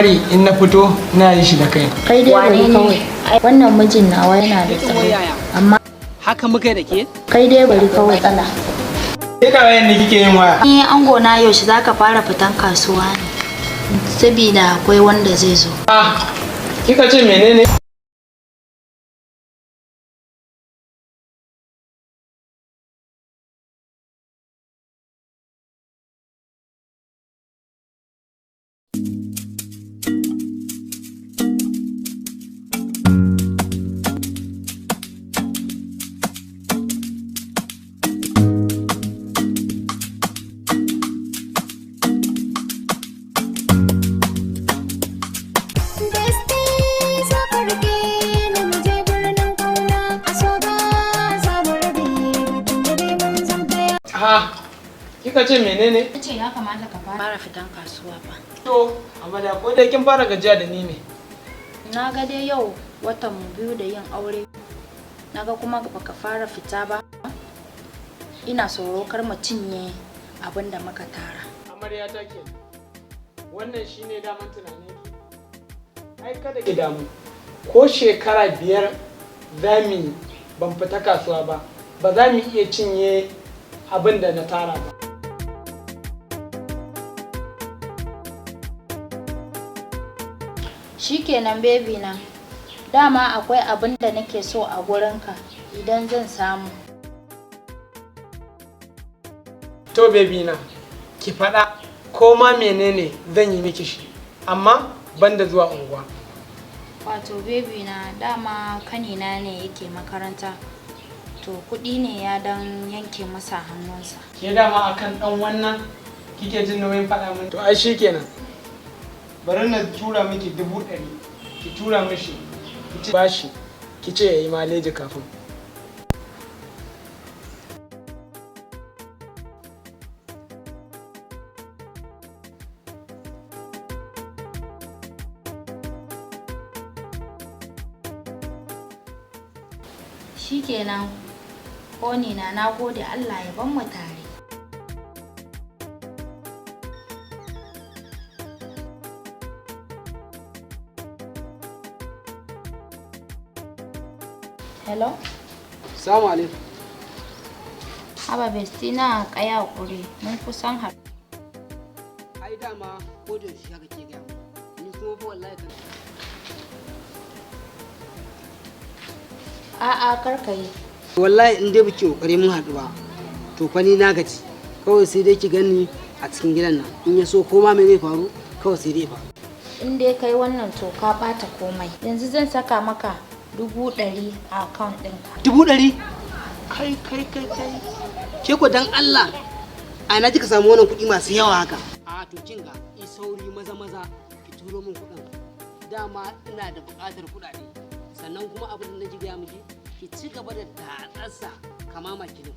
In na fito na yi shi da kai. Kai dai bari kawai. Wannan mijin nawa yana da tsaro. Amma haka muka da ke? Kai dai bari kawai tsala. Ke da wayan ne kike yin waya? Ni ango na yaushe zaka fara fitan kasuwa ne? Sabida akwai wanda zai zo. Kika ce menene? Kika ce menene? Kace ya kamata ka fara fitan kasuwa fa. To, amma da ko dai kin fara gajiya da ni ne. Na ga dai yau watan mu biyu da yin aure. Naga kuma baka fara fita ba. Ina tsoro kar mu cinye abin da muka tara. Amarya ta ke. Wannan shine daman tunanin ki. Ai kada ki damu. Ko shekara 5 zamu ban fita kasuwa ba. Ba za mu iya cinye abin da na tara ba. Shikenan baby na. Dama akwai abin da nake so a gurinka idan zan samu. To baby na, ki faɗa ko ma menene zan yi miki shi, amma banda zuwa unguwa. Wato baby na dama kanina ne yake makaranta. To kuɗi ne ya dan yanke masa hannunsa. Ke dama akan ɗan wannan kike jin nauyin faɗa min. To ai shikenan. Bari na tura miki 100,000. Ki tura mishi. Ki ce bashi. Ki ce yayi maleji kafin. Shikenan. Koni na gode Allah ya ban mu tare. Hello? Assalamu alaikum. Haba Besty na kaya kure mun kusan har. Ai dama ko da shi haka ke gaya. Ni kuma fa wallahi kan. A'a kar ka yi. Wallahi in dai biki kokari mun haɗu ba. To fa ni na gaji. Kawai sai dai ki gani a cikin gidan nan. In ya so koma me zai faru? Kawai sai dai faru. In dai kai wannan to ka bata komai. Yanzu zan saka maka 100,000 a account ɗinka. 100,000? Kai. Ke ko dan Allah. A na kika samu wannan kuɗi masu yawa haka. A to kin ga i sauri maza ki turo min kuɗin. Dama ina da buƙatar kuɗaɗe. Sannan kuma abin da nake gaya miki ki ci gaba da tatsarsa kama makilin.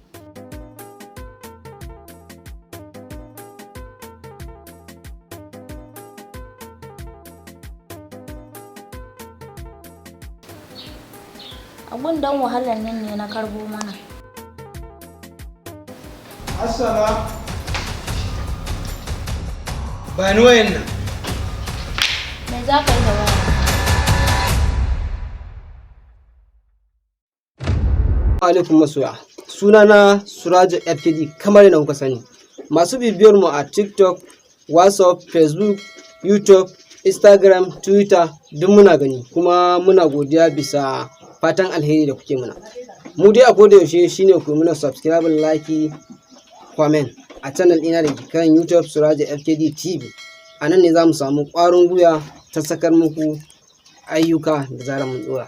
Abun dan wahalar nan ne na karbo mana. Assala. Ba ni wayan nan. Me za ka yi da waya? Alaikum masoya. Sunana Suraja FKD kamar yadda kuka sani. Masu bibiyar mu a TikTok, WhatsApp, Facebook, YouTube, Instagram, Twitter duk muna gani kuma muna godiya bisa fatan alheri da kuke muna. Mu dai a koda yaushe shine ku muna subscribe, like, comment a channel ina da ke kan YouTube Suraja FKD TV. A nan ne za mu samu ƙwarin gwiwa ta sakar muku ayyuka da zarar mun dora.